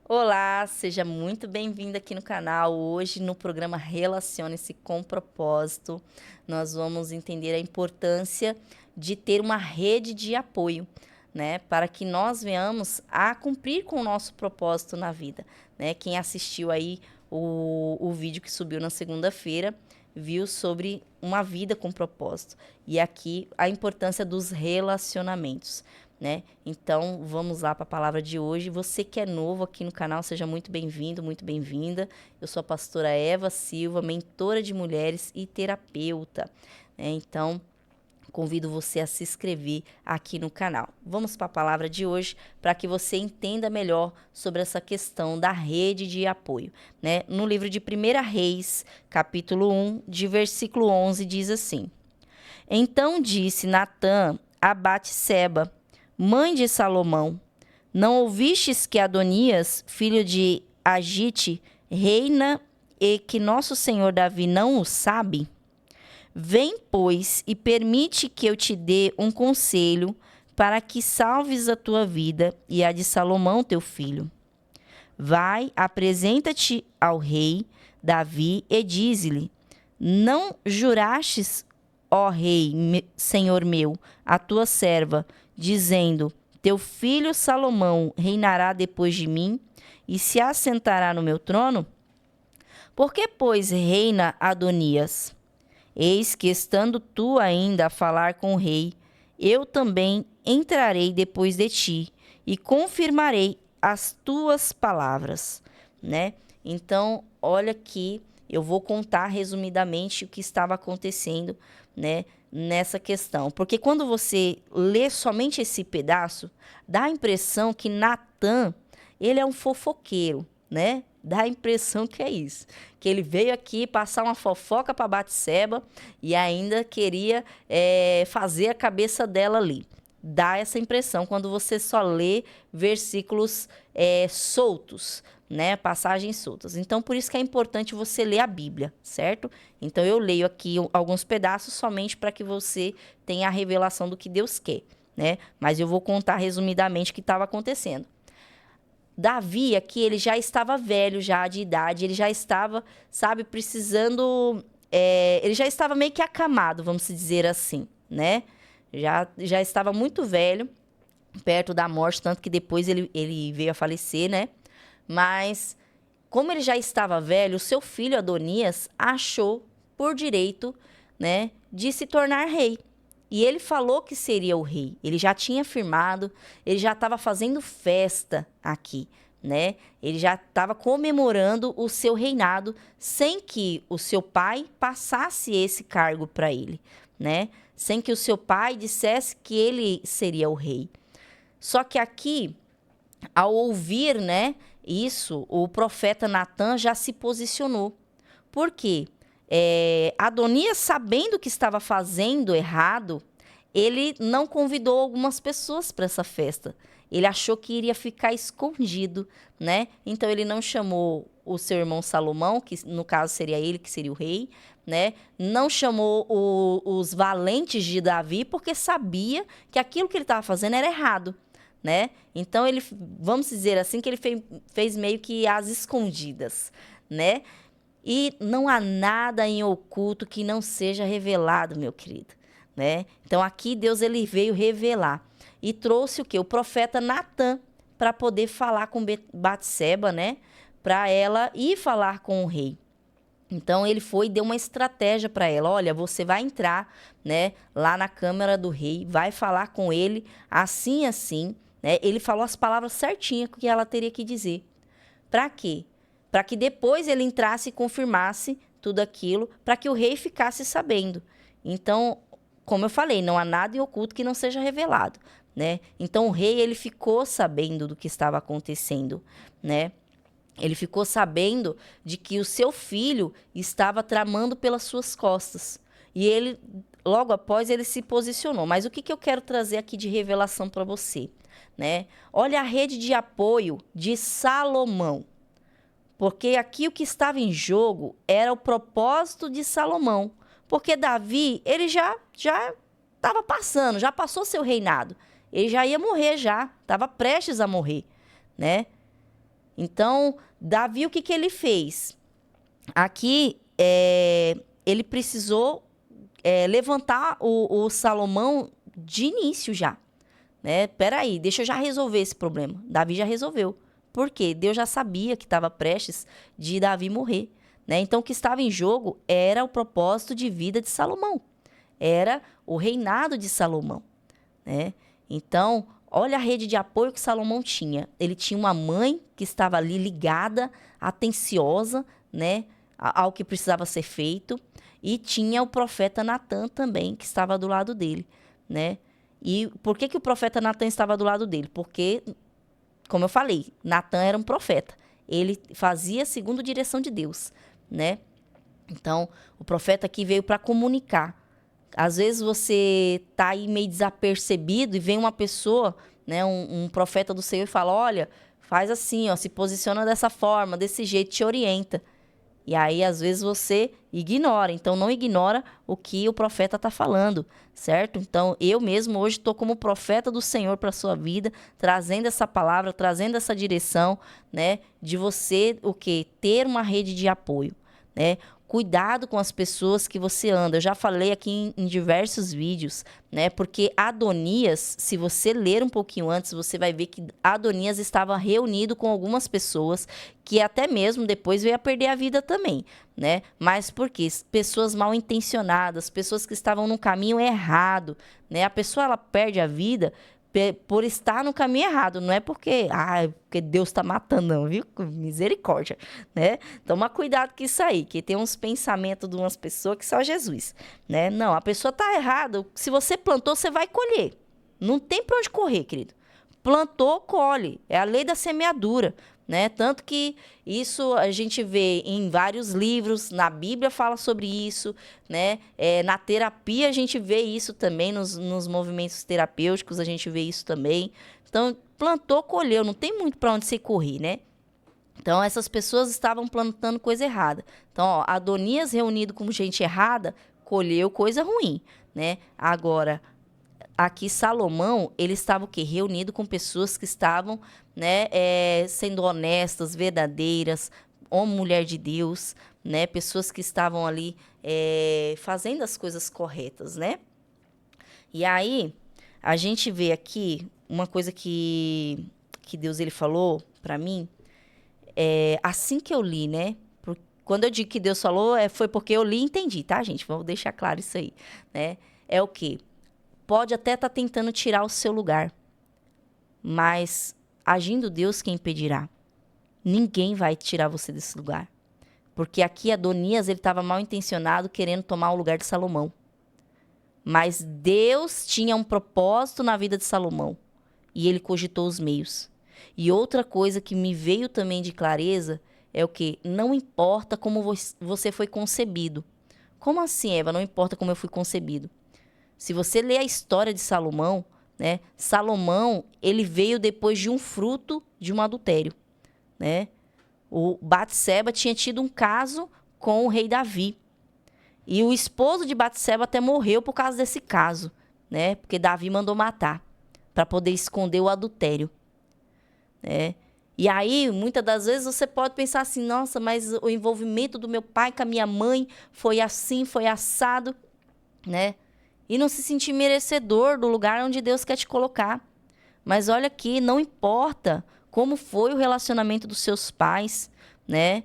Olá, seja muito bem-vindo aqui no canal. Hoje, no programa Relacione-se com Propósito, nós vamos entender a importância de ter uma rede de apoio, né? Para que nós venhamos a cumprir com o nosso propósito na vida, né? Quem assistiu aí o vídeo que subiu na segunda-feira, viu sobre uma vida com propósito. E aqui a importância dos relacionamentos, né? Então, vamos lá para a palavra de hoje. Você que é novo aqui no canal, seja muito bem-vindo, muito bem-vinda. Eu sou a pastora Eva Silva, mentora de mulheres e terapeuta, né? Então, convido você a se inscrever aqui no canal. Vamos para a palavra de hoje para que você entenda melhor sobre essa questão da rede de apoio, né? No livro de 1 Reis, capítulo 1, de versículo 11, diz assim: Então disse Natã a Batseba, mãe de Salomão: Não ouvistes que Adonias, filho de Agite, reina e que nosso senhor Davi não o sabe? Vem, pois, e permite que eu te dê um conselho para que salves a tua vida e a de Salomão, teu filho. Vai, apresenta-te ao rei Davi e dize-lhe: Não jurastes, ó rei, senhor meu, a tua serva, dizendo: Teu filho Salomão reinará depois de mim e se assentará no meu trono? Por que, pois, reina Adonias? Eis que, estando tu ainda a falar com o rei, eu também entrarei depois de ti e confirmarei as tuas palavras, né? Então, olha aqui, eu vou contar resumidamente o que estava acontecendo, né, nessa questão. Porque quando você lê somente esse pedaço, dá a impressão que Natã, ele é um fofoqueiro, né? Dá a impressão que é isso. Que ele veio aqui passar uma fofoca para Batseba e ainda queria fazer a cabeça dela ali. Dá essa impressão quando você só lê versículos soltos, né? Passagens soltas. Então, por isso que é importante você ler a Bíblia, certo? Então, eu leio aqui alguns pedaços somente para que você tenha a revelação do que Deus quer, né? Mas eu vou contar resumidamente o que estava acontecendo. Davi aqui, ele já estava velho, já de idade, ele já estava, sabe, precisando, ele já estava meio que acamado, vamos dizer assim, né? Já estava muito velho, perto da morte, tanto que depois ele veio a falecer, né? Mas, como ele já estava velho, o seu filho Adonias achou por direito, né, de se tornar rei. E ele falou que seria o rei. Ele já tinha afirmado, ele já estava fazendo festa aqui, né? Ele já estava comemorando o seu reinado sem que o seu pai passasse esse cargo para ele, né? Sem que o seu pai dissesse que ele seria o rei. Só que aqui, ao ouvir, né, isso, o profeta Natã já se posicionou. Por quê? Adonias, sabendo que estava fazendo errado, ele não convidou algumas pessoas para essa festa. Ele achou que iria ficar escondido, né? Então ele não chamou o seu irmão Salomão, que no caso seria ele que seria o rei, né? Não chamou os valentes de Davi, porque sabia que aquilo que ele estava fazendo era errado, né? Então ele, vamos dizer assim, que ele fez meio que às escondidas, né? E não há nada em oculto que não seja revelado, meu querido, né? Então aqui Deus ele veio revelar e trouxe o quê? O profeta Natã para poder falar com Batseba, né? Para ela ir falar com o rei. Então ele foi e deu uma estratégia para ela. Olha, você vai entrar, né, lá na câmara do rei, vai falar com ele assim assim, né? Ele falou as palavras certinhas que ela teria que dizer. Para quê? Para que depois ele entrasse e confirmasse tudo aquilo, para que o rei ficasse sabendo. Então, como eu falei, não há nada em oculto que não seja revelado, né? Então o rei ele ficou sabendo do que estava acontecendo, né? Ele ficou sabendo de que o seu filho estava tramando pelas suas costas. E ele, logo após, ele se posicionou. Mas o que eu quero trazer aqui de revelação para você, né? Olha a rede de apoio de Salomão. Porque aqui o que estava em jogo era o propósito de Salomão. Porque Davi, ele já estava passando, já passou seu reinado. Ele já ia morrer já, estava prestes a morrer, né? Então, Davi, o que ele fez? Aqui, ele precisou levantar o Salomão de início já, né? Peraí, deixa eu já resolver esse problema. Davi já resolveu. Por quê? Deus já sabia que estava prestes de Davi morrer, né? Então, o que estava em jogo era o propósito de vida de Salomão. Era o reinado de Salomão, né? Então, olha a rede de apoio que Salomão tinha. Ele tinha uma mãe que estava ali ligada, atenciosa, né, ao que precisava ser feito. E tinha o profeta Natan também, que estava do lado dele, né? E por que o profeta Natan estava do lado dele? Porque, como eu falei, Natan era um profeta. Ele fazia segundo a direção de Deus, né? Então, o profeta aqui veio para comunicar. Às vezes você tá aí meio desapercebido e vem uma pessoa, né, um profeta do Senhor e fala, olha, faz assim, ó, se posiciona dessa forma, desse jeito, te orienta. E aí, às vezes, você ignora. Então, não ignora o que o profeta está falando, certo? Então, eu mesmo hoje estou como profeta do Senhor para a sua vida, trazendo essa palavra, trazendo essa direção, né? De você, o quê? Ter uma rede de apoio, né? Cuidado com as pessoas que você anda. Eu já falei aqui em diversos vídeos, né? Porque Adonias, se você ler um pouquinho antes, você vai ver que Adonias estava reunido com algumas pessoas que até mesmo depois veio a perder a vida também, né? Mas por quê? Pessoas mal intencionadas, pessoas que estavam no caminho errado, né? A pessoa, ela perde a vida por estar no caminho errado, não é porque Deus está matando, não, viu? Misericórdia, né? Toma cuidado com isso aí, que tem uns pensamentos de umas pessoas que só Jesus, né? Não, a pessoa está errada. Se você plantou, você vai colher. Não tem para onde correr, querido. Plantou, colhe. É a lei da semeadura, né? Tanto que isso a gente vê em vários livros, na Bíblia fala sobre isso, né? Na terapia a gente vê isso também, nos movimentos terapêuticos a gente vê isso também. Então, plantou, colheu, não tem muito para onde se correr, né? Então, essas pessoas estavam plantando coisa errada. Então, ó, Adonias reunido com gente errada, colheu coisa ruim, né? Agora, aqui Salomão, ele estava o quê? Reunido com pessoas que estavam, né, sendo honestas, verdadeiras, homem, mulher de Deus, né? Pessoas que estavam ali fazendo as coisas corretas, né? E aí, a gente vê aqui uma coisa que Deus ele falou para mim, assim que eu li, né? Quando eu digo que Deus falou, foi porque eu li e entendi, tá, gente? Vamos deixar claro isso aí, né? É o quê? Pode até estar tentando tirar o seu lugar, mas agindo Deus, quem impedirá? Ninguém vai tirar você desse lugar. Porque aqui Adonias, ele estava mal intencionado, querendo tomar o lugar de Salomão. Mas Deus tinha um propósito na vida de Salomão. E ele cogitou os meios. E outra coisa que me veio também de clareza é o quê? Não importa como você foi concebido. Como assim, Eva? Não importa como eu fui concebido. Se você ler a história de Salomão, né? Salomão, ele veio depois de um fruto de um adultério, né? O Batseba tinha tido um caso com o rei Davi. E o esposo de Batseba até morreu por causa desse caso, né? Porque Davi mandou matar para poder esconder o adultério, né? E aí, muitas das vezes você pode pensar assim: nossa, mas o envolvimento do meu pai com a minha mãe foi assim, foi assado, né? E não se sentir merecedor do lugar onde Deus quer te colocar. Mas olha aqui, não importa como foi o relacionamento dos seus pais, né?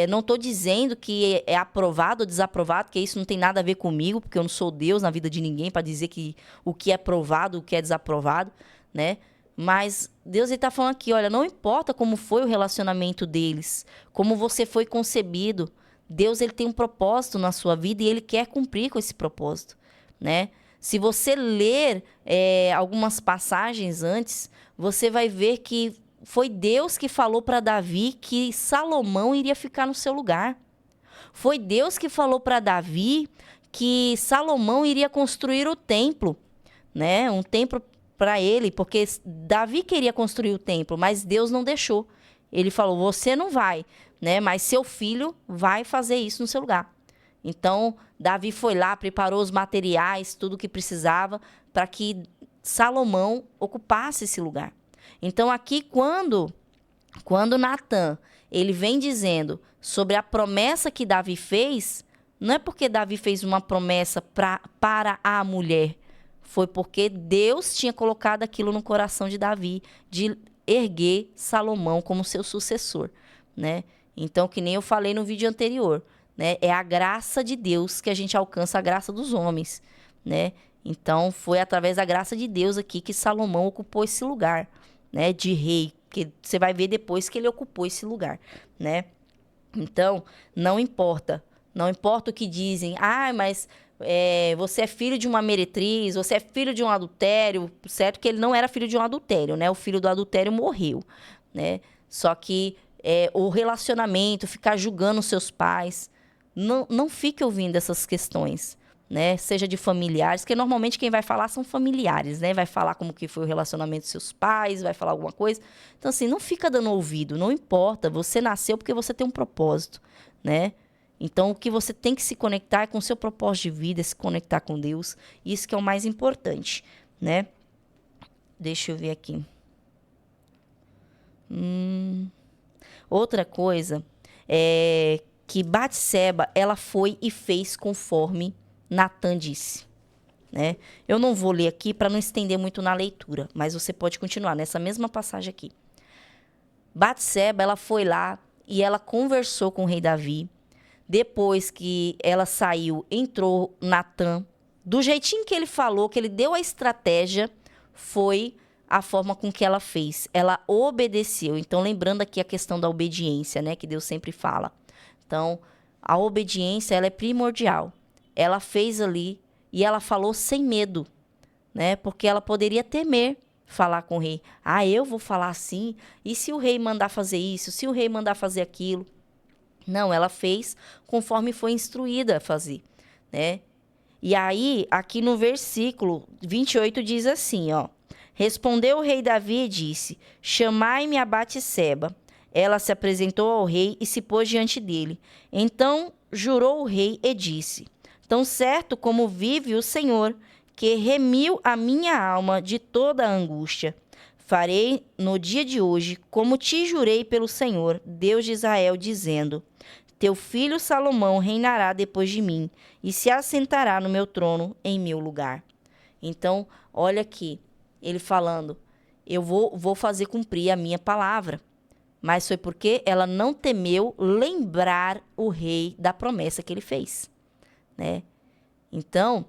Não estou dizendo que é aprovado ou desaprovado, que isso não tem nada a ver comigo, porque eu não sou Deus na vida de ninguém para dizer que o que é aprovado, o que é desaprovado, né? Mas Deus está falando aqui, olha, não importa como foi o relacionamento deles, como você foi concebido, Deus ele tem um propósito na sua vida e ele quer cumprir com esse propósito, né? Se você ler algumas passagens antes, você vai ver que foi Deus que falou para Davi que Salomão iria ficar no seu lugar. Foi Deus que falou para Davi que Salomão iria construir o templo, né? Um templo para ele, porque Davi queria construir o templo, mas Deus não deixou. Ele falou: você não vai, né? Mas seu filho vai fazer isso no seu lugar. Então, Davi foi lá, preparou os materiais, tudo o que precisava, para que Salomão ocupasse esse lugar. Então, aqui, quando Quando Natan, ele vem dizendo sobre a promessa que Davi fez, não é porque Davi fez uma promessa para a mulher, foi porque Deus tinha colocado aquilo no coração de Davi, de erguer Salomão como seu sucessor, né? Então, que nem eu falei no vídeo anterior, né? É a graça de Deus que a gente alcança a graça dos homens, né? Então, foi através da graça de Deus aqui que Salomão ocupou esse lugar, né? De rei, que você vai ver depois que ele ocupou esse lugar, né? Então, não importa. Não importa o que dizem. Ah, mas você é filho de uma meretriz, você é filho de um adultério. Certo que ele não era filho de um adultério, né? O filho do adultério morreu, né? Só que o relacionamento, ficar julgando os seus pais, não fique ouvindo essas questões, né? Seja de familiares, porque normalmente quem vai falar são familiares, né? Vai falar como que foi o relacionamento dos seus pais, vai falar alguma coisa. Então, assim, não fica dando ouvido, não importa. Você nasceu porque você tem um propósito, né? Então, o que você tem que se conectar é com o seu propósito de vida, se conectar com Deus. Isso que é o mais importante, né? Deixa eu ver aqui. Outra coisa é que Batseba, ela foi e fez conforme Natan disse, né? Eu não vou ler aqui para não estender muito na leitura, mas você pode continuar nessa mesma passagem aqui. Batseba, ela foi lá e ela conversou com o rei Davi. Depois que ela saiu, entrou Natan. Do jeitinho que ele falou, que ele deu a estratégia, foi a forma com que ela fez. Ela obedeceu. Então, lembrando aqui a questão da obediência, né? Que Deus sempre fala. Então, a obediência, ela é primordial. Ela fez ali e ela falou sem medo, né? Porque ela poderia temer falar com o rei. Ah, eu vou falar assim? E se o rei mandar fazer isso? Se o rei mandar fazer aquilo? Não, ela fez conforme foi instruída a fazer, né? E aí, aqui no versículo 28 diz assim, ó. Respondeu o rei Davi e disse, chamai-me a Batseba. Ela se apresentou ao rei e se pôs diante dele. Então jurou o rei e disse, tão certo como vive o Senhor, que remiu a minha alma de toda a angústia. Farei no dia de hoje, como te jurei pelo Senhor, Deus de Israel, dizendo, teu filho Salomão reinará depois de mim e se assentará no meu trono em meu lugar. Então, olha aqui, ele falando, eu vou fazer cumprir a minha palavra. Mas foi porque ela não temeu lembrar o rei da promessa que ele fez, né? Então,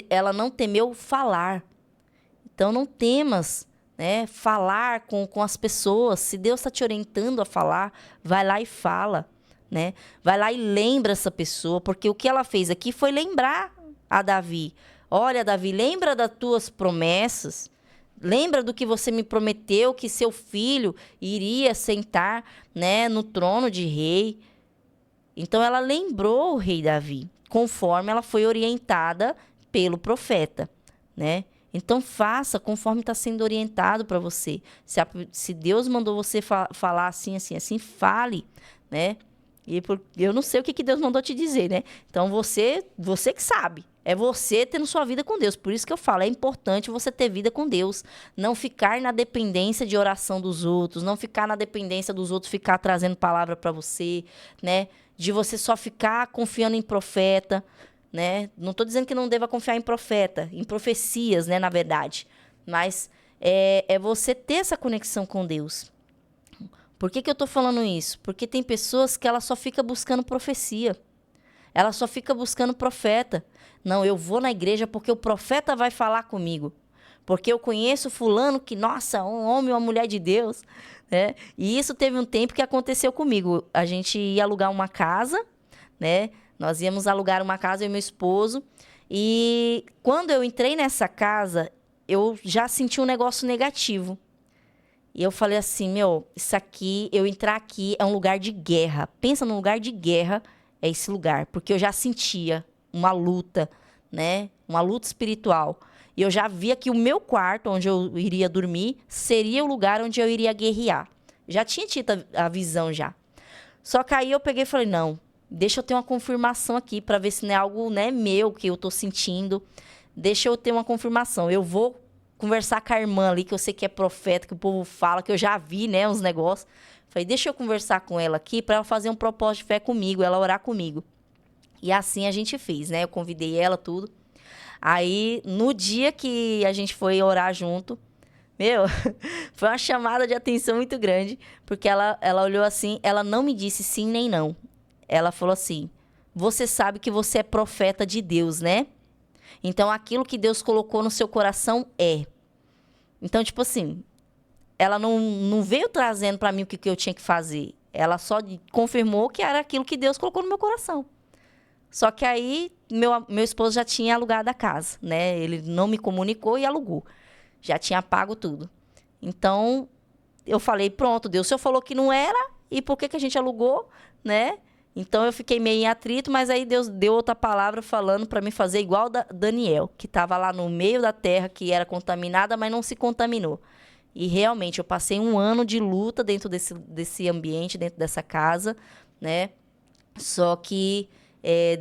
ela não temeu falar. Então, não temas, né, falar com as pessoas. Se Deus está te orientando a falar, vai lá e fala, né? Vai lá e lembra essa pessoa, porque o que ela fez aqui foi lembrar a Davi. Olha, Davi, lembra das tuas promessas. Lembra do que você me prometeu, que seu filho iria sentar, né, no trono de rei. Então, ela lembrou o rei Davi, conforme ela foi orientada pelo profeta, né? Então, faça conforme está sendo orientado para você. Se Deus mandou você falar assim, assim, assim, fale, né? Eu não sei o que Deus mandou te dizer, né? Então, você que sabe. É você tendo sua vida com Deus. Por isso que eu falo, é importante você ter vida com Deus. Não ficar na dependência de oração dos outros. Não ficar na dependência dos outros ficar trazendo palavra para você, né? De você só ficar confiando em profeta, né? Não estou dizendo que não deva confiar em profeta, em profecias, né? Na verdade. Mas é você ter essa conexão com Deus. Por que eu estou falando isso? Porque tem pessoas que ela só fica buscando profecia. Ela só fica buscando profeta. Não, eu vou na igreja porque o profeta vai falar comigo. Porque eu conheço fulano que, nossa, um homem, uma mulher de Deus, né? E isso teve um tempo que aconteceu comigo. A gente ia alugar uma casa, né? Nós íamos alugar uma casa, eu e meu esposo. E quando eu entrei nessa casa, eu já senti um negócio negativo. E eu falei assim, isso aqui, eu entrar aqui é um lugar de guerra. Pensa num lugar de guerra, é esse lugar. Porque eu já sentia uma luta, né? Uma luta espiritual. E eu já via que o meu quarto, onde eu iria dormir, seria o lugar onde eu iria guerrear. Já tinha tido a visão já. Só que aí eu peguei e falei, não, deixa eu ter uma confirmação aqui para ver se não é algo, né, meu que eu tô sentindo. Deixa eu ter uma confirmação. Eu vou conversar com a irmã ali, que eu sei que é profeta, que o povo fala, que eu já vi, né, uns negócios. Falei, deixa eu conversar com ela aqui para ela fazer um propósito de fé comigo, ela orar comigo. E assim a gente fez, né? Eu convidei ela, tudo. Aí, no dia que a gente foi orar junto, meu, foi uma chamada de atenção muito grande, porque ela olhou assim, ela não me disse sim nem não. Ela falou assim, você sabe que você é profeta de Deus, né? Então, aquilo que Deus colocou no seu coração é. Então, tipo assim, ela não veio trazendo para mim o que eu tinha que fazer. Ela só confirmou que era aquilo que Deus colocou no meu coração. Só que aí, meu esposo já tinha alugado a casa, né? Ele não me comunicou e alugou. Já tinha pago tudo. Então, eu falei, pronto, Deus, o senhor falou que não era, e por que a gente alugou, né? Então, eu fiquei meio em atrito, mas aí Deus deu outra palavra falando para me fazer igual Daniel, que estava lá no meio da terra, que era contaminada, mas não se contaminou. E realmente, eu passei um ano de luta dentro desse ambiente, dentro dessa casa, né? Só que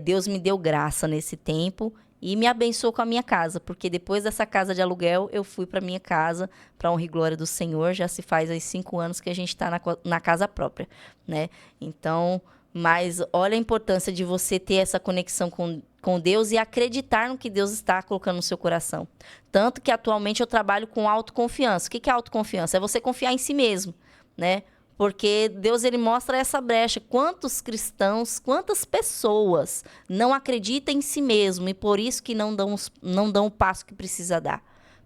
Deus me deu graça nesse tempo e me abençoou com a minha casa, porque depois dessa casa de aluguel, eu fui para minha casa, para honra e glória do Senhor. Já se faz aí 5 anos que a gente está na casa própria, né? Então, mas olha a importância de você ter essa conexão com Deus e acreditar no que Deus está colocando no seu coração. Tanto que atualmente eu trabalho com autoconfiança. O que é autoconfiança? É você confiar em si mesmo, né? Porque Deus, ele mostra essa brecha. Quantos cristãos, quantas pessoas não acreditam em si mesmo e por isso que não dão o passo que precisa dar,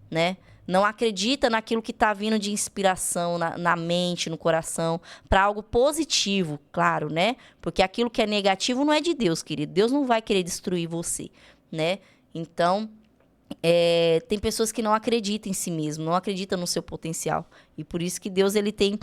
né? Não acredita naquilo que está vindo de inspiração na mente, no coração, para algo positivo, claro, né? Porque aquilo que é negativo não é de Deus, querido. Deus não vai querer destruir você, né? Então, tem pessoas que não acreditam em si mesmo, não acreditam no seu potencial. E por isso que Deus, ele tem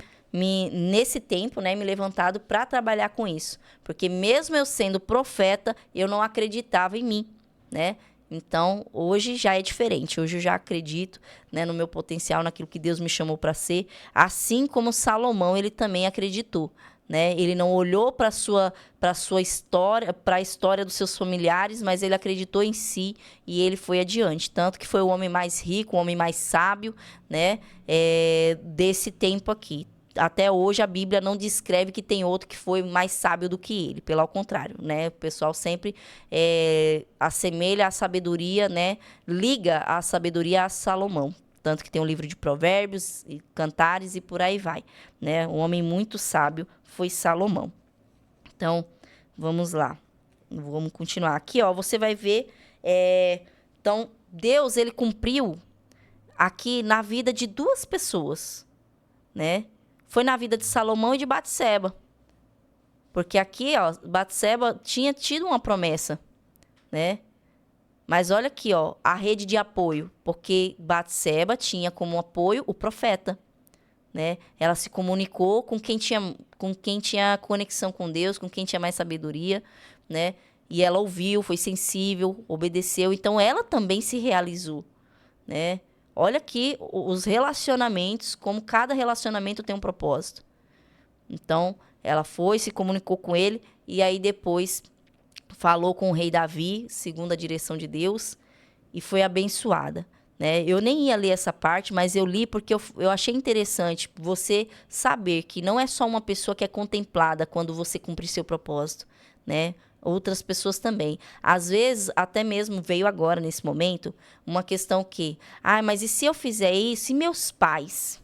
nesse tempo, né, me levantado para trabalhar com isso. Porque mesmo eu sendo profeta, eu não acreditava em mim, né? Então, hoje já é diferente. Hoje eu já acredito, né, no meu potencial, naquilo que Deus me chamou para ser. Assim como Salomão, ele também acreditou, né? Ele não olhou para sua história, para a história dos seus familiares, mas ele acreditou em si e ele foi adiante. Tanto que foi o homem mais rico, o homem mais sábio, né, desse tempo aqui. Até hoje a Bíblia não descreve que tem outro que foi mais sábio do que ele, pelo contrário, né? O pessoal sempre assemelha a sabedoria, né? Liga a sabedoria a Salomão. Tanto que tem um livro de provérbios, e cantares e por aí vai, né? Um homem muito sábio foi Salomão. Então, vamos lá. Vamos continuar. Aqui, ó, você vai ver. Então, Deus, ele cumpriu aqui na vida de 2 pessoas, né? Foi na vida de Salomão e de Batseba. Porque aqui, ó, Batseba tinha tido uma promessa, né? Mas olha aqui, ó, a rede de apoio. Porque Batseba tinha como apoio o profeta, né? Ela se comunicou com quem tinha conexão com Deus, com quem tinha mais sabedoria, né? E ela ouviu, foi sensível, obedeceu. Então, ela também se realizou, né? Olha aqui os relacionamentos, como cada relacionamento tem um propósito. Então, ela foi, se comunicou com ele, e aí depois falou com o rei Davi, segundo a direção de Deus, e foi abençoada, né? Eu nem ia ler essa parte, mas eu li porque eu achei interessante você saber que não é só uma pessoa que é contemplada quando você cumpre seu propósito, né? Outras pessoas também. Às vezes, até mesmo veio agora, nesse momento, uma questão que... mas e se eu fizer isso? E meus pais?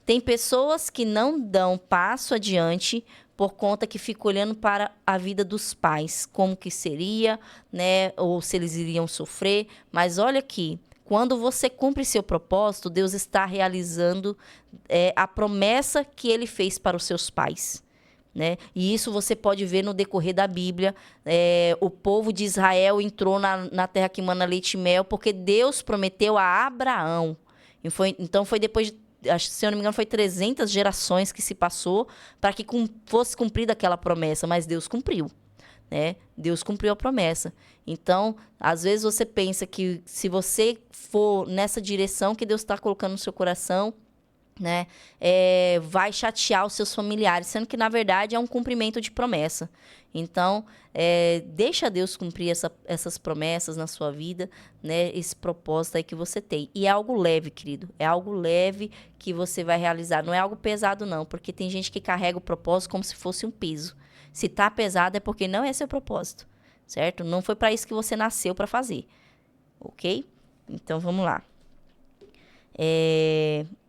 Tem pessoas que não dão passo adiante por conta que ficam olhando para a vida dos pais. Como que seria, né? Ou se eles iriam sofrer. Mas olha aqui, quando você cumpre seu propósito, Deus está realizando a promessa que ele fez para os seus pais, né? E isso você pode ver no decorrer da Bíblia. O povo de Israel entrou na terra que mana leite e mel porque Deus prometeu a Abraão. Então foi depois, se eu não me engano, foi 300 gerações que se passou para que fosse cumprida aquela promessa, mas Deus cumpriu, né? Deus cumpriu a promessa. Então, às vezes você pensa que se você for nessa direção que Deus está colocando no seu coração, né? Vai chatear os seus familiares, sendo que, na verdade, é um cumprimento de promessa. Então, deixa Deus cumprir essas promessas na sua vida, né? Esse propósito aí que você tem. E é algo leve, querido. É algo leve que você vai realizar. Não é algo pesado, não. Porque tem gente que carrega o propósito como se fosse um peso. Se tá pesado é porque não é seu propósito, certo? Não foi para isso que você nasceu para fazer, ok? Então, vamos lá.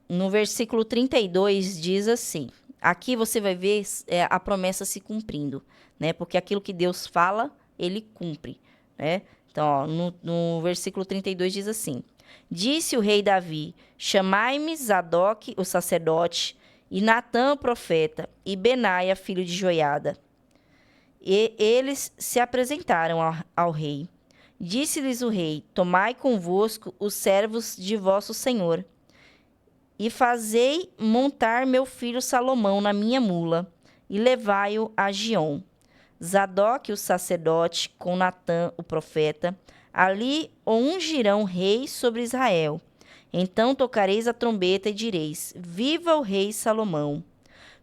No versículo 32 diz assim, aqui você vai ver a promessa se cumprindo, né? Porque aquilo que Deus fala, ele cumpre, né? Então, ó, no versículo 32 diz assim, disse o rei Davi, chamai-me Zadok, o sacerdote, e Natã, o profeta, e Benaia, filho de Joiada. E eles se apresentaram ao rei. Disse-lhes o rei, tomai convosco os servos de vosso senhor, e fazei montar meu filho Salomão na minha mula, e levai-o a Giom. Zadok, o sacerdote, com Natã, o profeta, ali o ungirão rei sobre Israel. Então tocareis a trombeta e direis, viva o rei Salomão.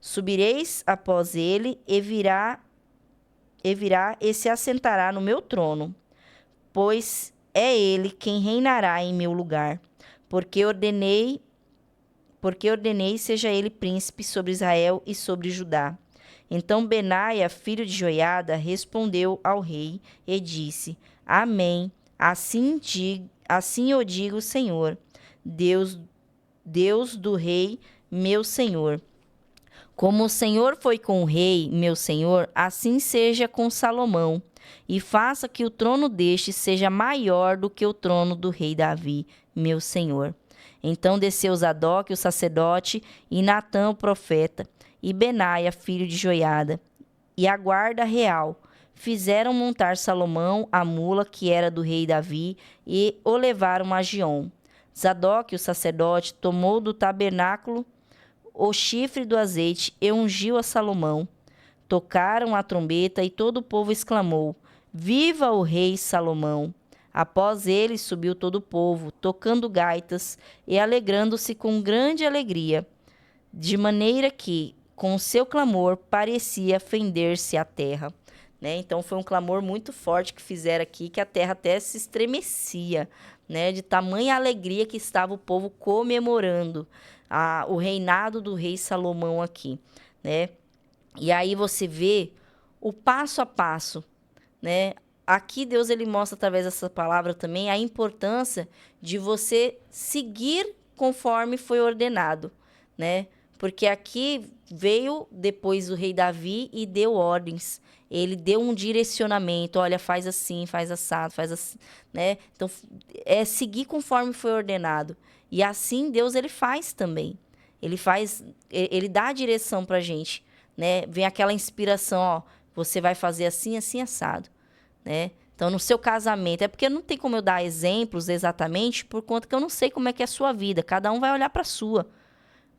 Subireis após ele, e virá e se assentará no meu trono, pois é ele quem reinará em meu lugar, porque ordenei seja ele príncipe sobre Israel e sobre Judá. Então Benaia, filho de Joiada, respondeu ao rei e disse, Amém, assim eu digo, Senhor, Deus do rei, meu senhor. Como o Senhor foi com o rei, meu senhor, assim seja com Salomão, e faça que o trono deste seja maior do que o trono do rei Davi, meu senhor. Então desceu Zadok, o sacerdote, e Natã, o profeta, e Benaia, filho de Joiada, e a guarda real, fizeram montar Salomão a mula que era do rei Davi, e o levaram a Giom. Zadok, o sacerdote, tomou do tabernáculo o chifre do azeite e ungiu a Salomão. Tocaram a trombeta e todo o povo exclamou, Viva o rei Salomão! Após ele subiu todo o povo, tocando gaitas e alegrando-se com grande alegria, de maneira que, com o seu clamor, parecia fender-se a terra. Né? Então, foi um clamor muito forte que fizeram aqui, que a terra até se estremecia, né? De tamanha alegria que estava o povo comemorando o reinado do rei Salomão aqui, né? E aí você vê o passo a passo, né? Aqui Deus ele mostra através dessa palavra também a importância de você seguir conforme foi ordenado, né? Porque aqui veio depois o rei Davi e deu ordens. Ele deu um direcionamento, olha, faz assim, faz assado, faz assim, né? Então, é seguir conforme foi ordenado. E assim Deus ele faz também. Ele dá a direção pra gente, né? Vem aquela inspiração, ó, você vai fazer assim, assim, assado, né? Então, no seu casamento, é porque não tem como eu dar exemplos exatamente, por conta que eu não sei como é que é a sua vida. Cada um vai olhar para a sua.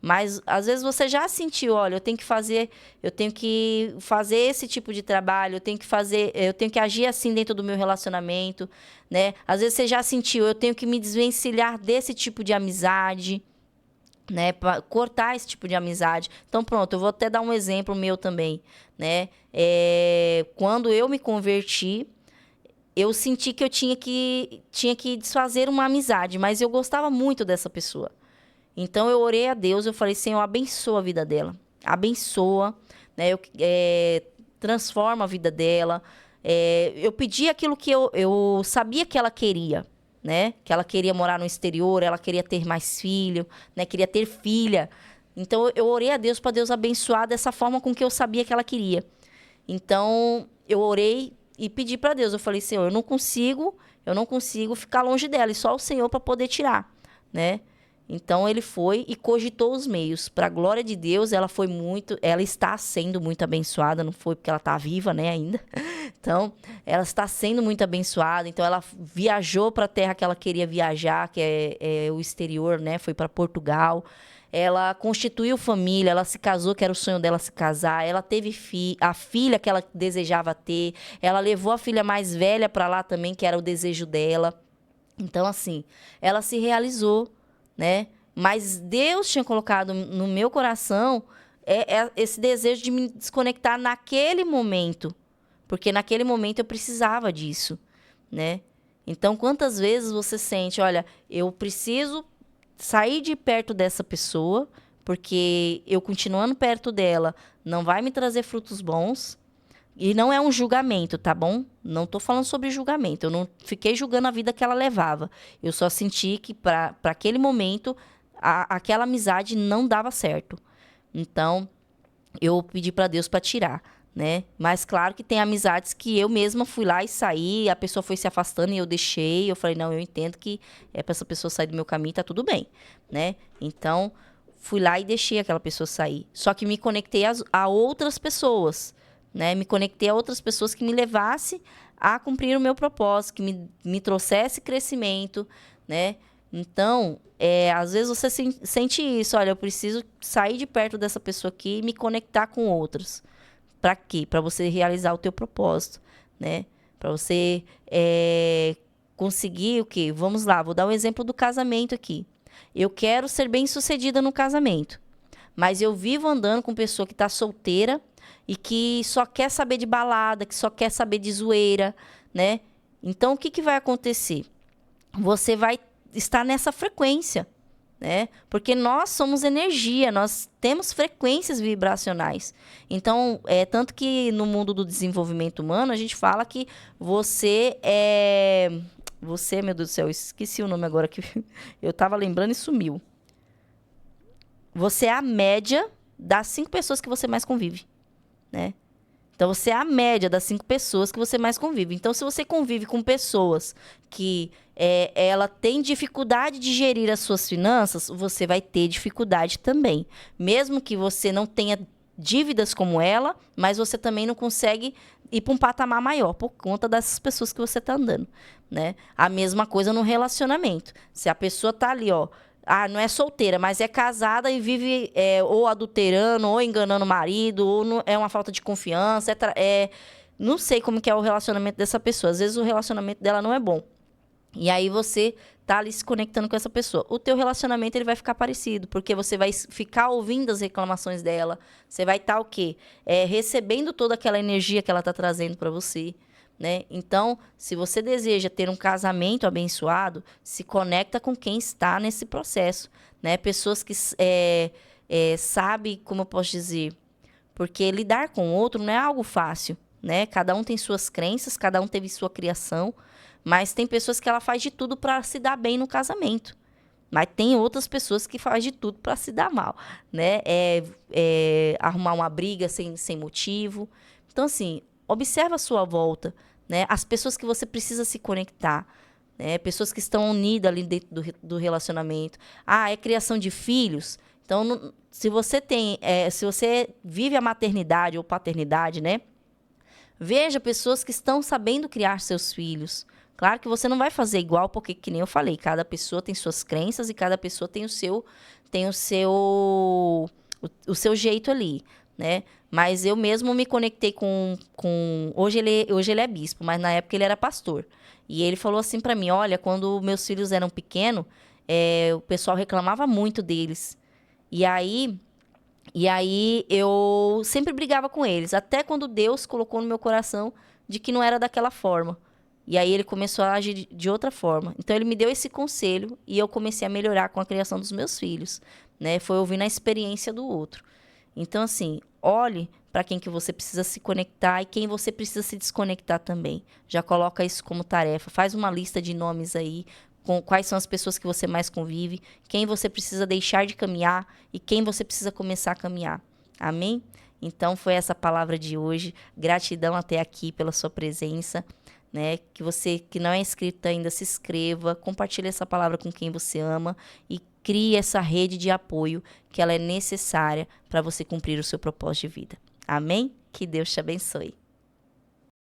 Mas, às vezes, você já sentiu, olha, eu tenho que fazer esse tipo de trabalho, eu tenho que agir assim dentro do meu relacionamento, né? Às vezes, você já sentiu, eu tenho que me desvencilhar desse tipo de amizade, né, para cortar esse tipo de amizade. Então, pronto, eu vou até dar um exemplo meu também, né? Quando eu me converti, eu senti que eu tinha que desfazer uma amizade, mas eu gostava muito dessa pessoa. Então, eu orei a Deus, eu falei, Senhor, abençoa a vida dela. Abençoa, né? Transforma a vida dela. Eu pedi aquilo que eu sabia que ela queria, né? Que ela queria morar no exterior, ela queria ter mais filho, né? Queria ter filha. Então, eu orei a Deus para Deus abençoar dessa forma com que eu sabia que ela queria. Então, eu orei e pedi para Deus. Eu falei, Senhor, eu não consigo ficar longe dela. E só o Senhor para poder tirar, né? Então, ele foi e cogitou os meios. Para a glória de Deus, ela está sendo muito abençoada. Não foi porque ela está viva, né, ainda. Então, ela está sendo muito abençoada. Então, ela viajou para a terra que ela queria viajar, que é o exterior, né? Foi para Portugal. Ela constituiu família, ela se casou, que era o sonho dela se casar. Ela teve a filha que ela desejava ter. Ela levou a filha mais velha para lá também, que era o desejo dela. Então, assim, ela se realizou, né? Mas Deus tinha colocado no meu coração esse desejo de me desconectar naquele momento. Porque naquele momento eu precisava disso, né? Então, quantas vezes você sente, olha, eu preciso sair de perto dessa pessoa, porque eu continuando perto dela não vai me trazer frutos bons. E não é um julgamento, tá bom? Não tô falando sobre julgamento. Eu não fiquei julgando a vida que ela levava. Eu só senti que para aquele momento aquela amizade não dava certo. Então, eu pedi para Deus para tirar, né? Mas claro que tem amizades que eu mesma fui lá e saí, a pessoa foi se afastando e eu deixei. Eu falei, não, eu entendo que é para essa pessoa sair do meu caminho, tá tudo bem, né? Então, fui lá e deixei aquela pessoa sair. Só que me conectei a outras pessoas, né? Me conectei a outras pessoas que me levassem a cumprir o meu propósito, que me trouxesse crescimento, né? Então, às vezes você sente isso, olha, eu preciso sair de perto dessa pessoa aqui e me conectar com outros. Para quê? Para você realizar o teu propósito, né? Para você conseguir o quê? Vamos lá, vou dar um exemplo do casamento aqui. Eu quero ser bem-sucedida no casamento, mas eu vivo andando com pessoa que está solteira e que só quer saber de balada, que só quer saber de zoeira, né? Então, o que vai acontecer? Você vai estar nessa frequência, né? Porque nós somos energia, nós temos frequências vibracionais. Então, tanto que no mundo do desenvolvimento humano, a gente fala que você é... Você, meu Deus do céu, eu esqueci o nome agora que eu estava lembrando e sumiu. Você é a média das 5 pessoas que você mais convive, né? Então, você é a média das 5 pessoas que você mais convive. Então, se você convive com pessoas que ela tem dificuldade de gerir as suas finanças, você vai ter dificuldade também. Mesmo que você não tenha dívidas como ela, mas você também não consegue ir para um patamar maior por conta dessas pessoas que você está andando, né? A mesma coisa no relacionamento. Se a pessoa está ali, ó, não é solteira, mas é casada e vive ou adulterando, ou enganando o marido, ou é uma falta de confiança. Não sei como que é o relacionamento dessa pessoa. Às vezes o relacionamento dela não é bom. E aí você tá ali se conectando com essa pessoa. O teu relacionamento ele vai ficar parecido, porque você vai ficar ouvindo as reclamações dela. Você vai estar o quê? Recebendo toda aquela energia que ela tá trazendo para você. Né? Então, se você deseja ter um casamento abençoado, se conecta com quem está nesse processo, né? Pessoas que sabem, como eu posso dizer, porque lidar com o outro não é algo fácil, né? Cada um tem suas crenças, cada um teve sua criação, mas tem pessoas que ela faz de tudo para se dar bem no casamento. Mas tem outras pessoas que fazem de tudo para se dar mal, né? Arrumar uma briga sem motivo. Então, assim, observa a sua volta, né? As pessoas que você precisa se conectar, né? Pessoas que estão unidas ali dentro do relacionamento. É criação de filhos. Então, se você vive a maternidade ou paternidade, né? Veja pessoas que estão sabendo criar seus filhos. Claro que você não vai fazer igual, porque, que nem eu falei, cada pessoa tem suas crenças e cada pessoa tem o seu jeito ali, né? Mas eu mesmo me conectei com hoje ele é bispo, mas na época ele era pastor. E ele falou assim para mim, olha, quando meus filhos eram pequenos, o pessoal reclamava muito deles. E aí eu sempre brigava com eles, até quando Deus colocou no meu coração de que não era daquela forma. E aí ele começou a agir de outra forma. Então ele me deu esse conselho e eu comecei a melhorar com a criação dos meus filhos, né? Foi ouvindo a experiência do outro. Então, assim, olhe para quem que você precisa se conectar e quem você precisa se desconectar também. Já coloca isso como tarefa. Faz uma lista de nomes aí, com quais são as pessoas que você mais convive, quem você precisa deixar de caminhar e quem você precisa começar a caminhar. Amém? Então, foi essa palavra de hoje. Gratidão até aqui pela sua presença. Né? Que você que não é inscrito ainda, se inscreva, compartilhe essa palavra com quem você ama e crie essa rede de apoio que ela é necessária para você cumprir o seu propósito de vida. Amém? Que Deus te abençoe.